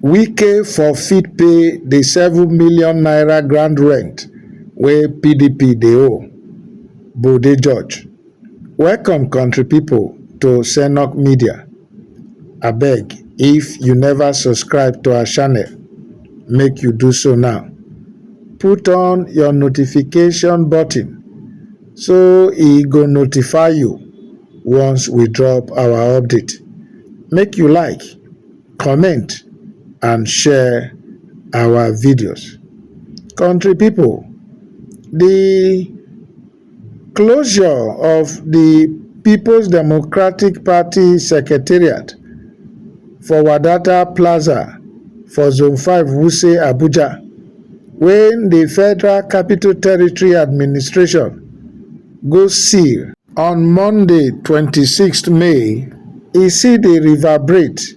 Wike forfeit pay the 7 million naira ground rent wey PDP dey owe. Bode George. Welcome country people to N7m Media. Abeg, if you never subscribe to our channel, make you do so now. Put on your notification button so e go notify you once we drop our update. Make you like, comment and share our videos. Country people, the closure of the People's Democratic Party Secretariat for Wadata Plaza for Zone 5 Wuse, Abuja, when the Federal Capital Territory Administration go seal on Monday 26th May, e see dey reverberate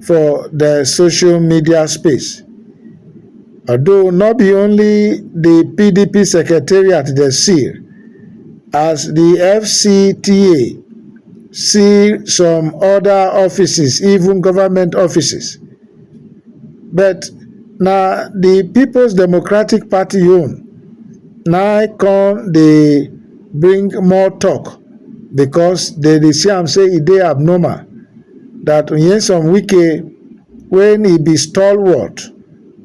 for the social media space. Although not be only the PDP Secretariat dey seal, as the FCTA see some other offices, even government offices. But na the People's Democratic Party own na come dey bring more talk, because they see am say e dey abnormal that Nyesom Wike, when he be stalwart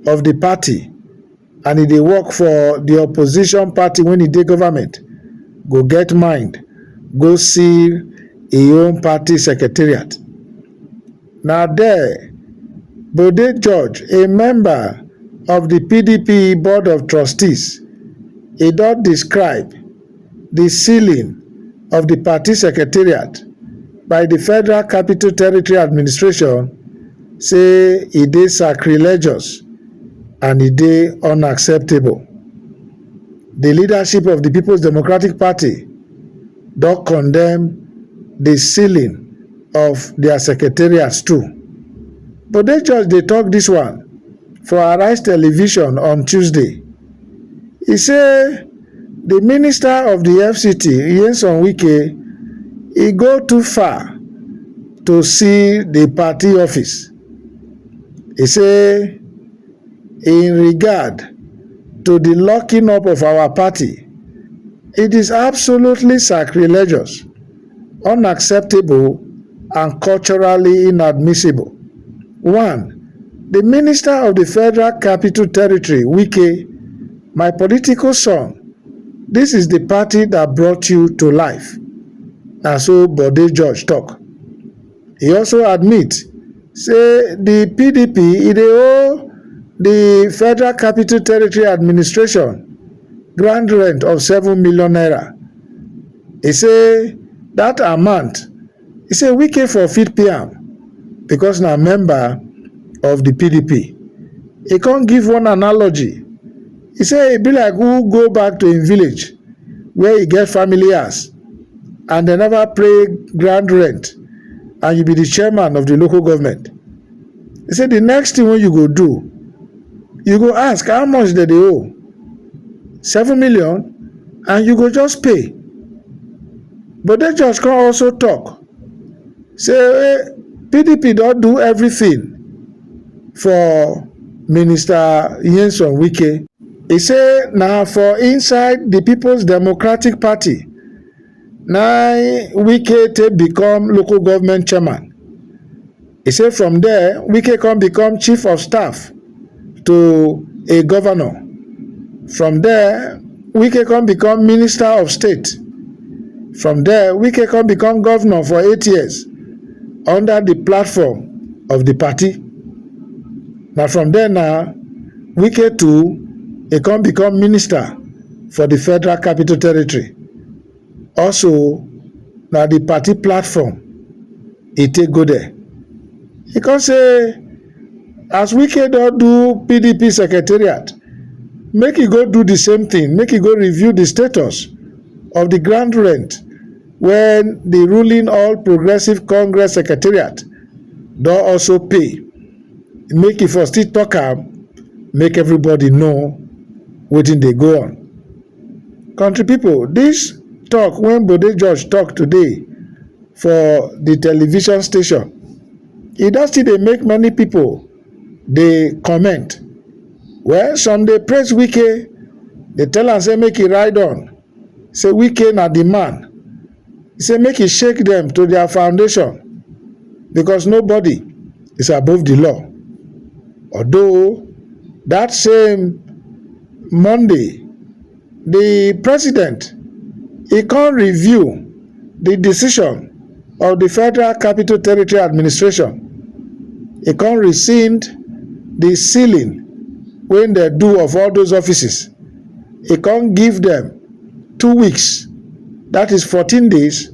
of the party and he dey work for the opposition party when he dey government, go get mind go see his own party secretariat. Now there, Bode George, a member of the PDP Board of Trustees, he don describe the sealing of the party secretariat by the Federal Capital Territory Administration, say e dey sacrilegious and e dey unacceptable. The leadership of the People's Democratic Party don condemn the sealing of their secretariats too. Bode George dey talk this one for Arise Television on Tuesday. He say the Minister of the FCT, Nyesom Wike, he go too far to see the party office. He say in regard to the locking up of our party, it is absolutely sacrilegious, unacceptable and culturally inadmissible. 1. The Minister of the Federal Capital Territory, Wike, my political son, this is the party that brought you to life. Na so Bode George talk. He also admit, say the PDP, dey owe the Federal Capital Territory Administration ground rent of 7 million naira. He say that amount, he say Wike forfeit pay am because na member of the PDP. He can't give one analogy. He say e be like who go back to him village where he get family house and they never pay ground rent, and you be the chairman of the local government. He say the next thing when you go do, you go ask how much they owe. 7 million, and you go just pay. But they just can also talk. Say PDP don't do everything for Minister Nyesom Wike. He say now for inside the People's Democratic Party, now Wike take become local government chairman. He say from there, Wike can become chief of staff to a governor. From there, Wike can become minister of state. From there, Wike can become governor for 8 years under the platform of the party. Now from there now, Wike too, he can become minister for the Federal Capital Territory. Also, now the party platform, he take go there. He can say, as Wike don't do PDP secretariat, make he go do the same thing, make he go review the status of the ground rent when the ruling All Progressive Congress Secretariat don also pay. Make it for still talk am, make everybody know wetin dey go on. Country people, this talk when Bode George talk today for the television station, e don still dey make many people dey comment. Well, some dey praise Wike, dey tell am say make e ride on, say Wike na the man. He say make e shake dem to their foundation, because nobody is above the law. Although that same Monday, the president, he can't review the decision of the Federal Capital Territory Administration. He can't rescind the sealing when they do of all those offices. He can't give them 2 weeks, that is 14 days,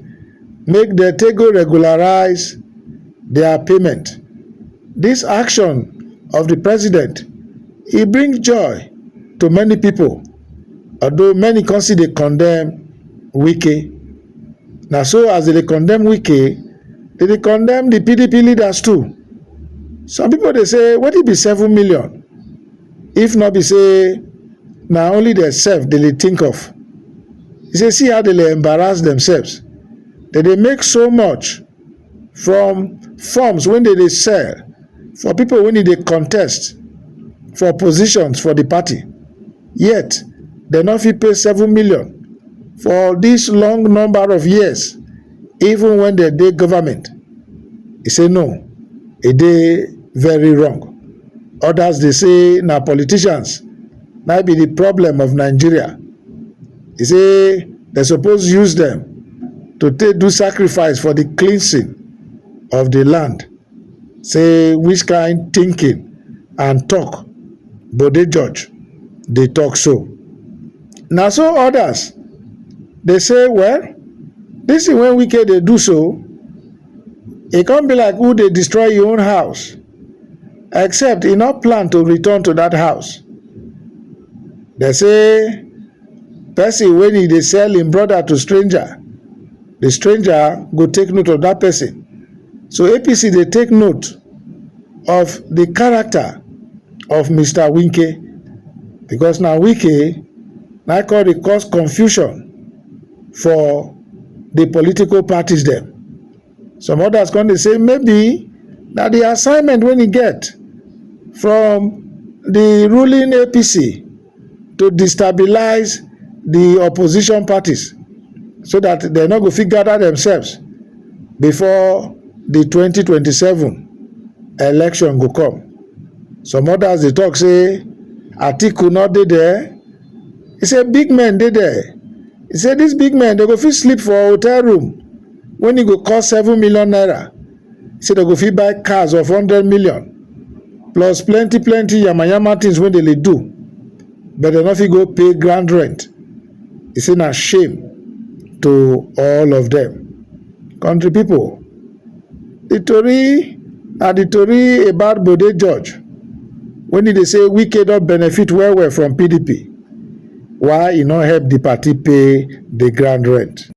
make the go regularize their payment. This action of the president, it brings joy to many people, although many consider condemn Wike. Now, so as they condemn Wike, they condemn the PDP leaders too. Some people they say, what it be 7 million? If not be say, now only themselves they think of. You say, see how they embarrass themselves. They make so much from forms when they sell for people when they contest for positions for the party. Yet, they not fit pay 7 million for this long number of years, even when they dey government. He say no, it dey very wrong. Others they say na politicians might be the problem of Nigeria. He say they suppose use them to do sacrifice for the cleansing of the land. Say which kind thinking and talk Bode George they talk so. Now so others they say, well, this is when Wike they do so, it can't be like who they destroy your own house, except he not plan to return to that house. They say person when he they sell him brother to stranger, the stranger go take note of that person. So APC they take note of the character of Mr. Wike, because now Wike now call it cause confusion for the political parties them. Some others going to say maybe that the assignment when he get from the ruling APC to destabilize the opposition parties so that they're not going to figure out themselves before the 2027 election go come. Some others they talk say Atiku not dey there. He say big men dey there. He say this big men they go fit sleep for a hotel room when it go cost 7 million naira. He say they go fit buy cars of 100 million plus plenty yama things when they do, but they not fit go pay ground rent. He say na shame to all of them. Country people, the tori about Bode George when they say Wike don't benefit well from PDP, why he not help the party pay the ground rent?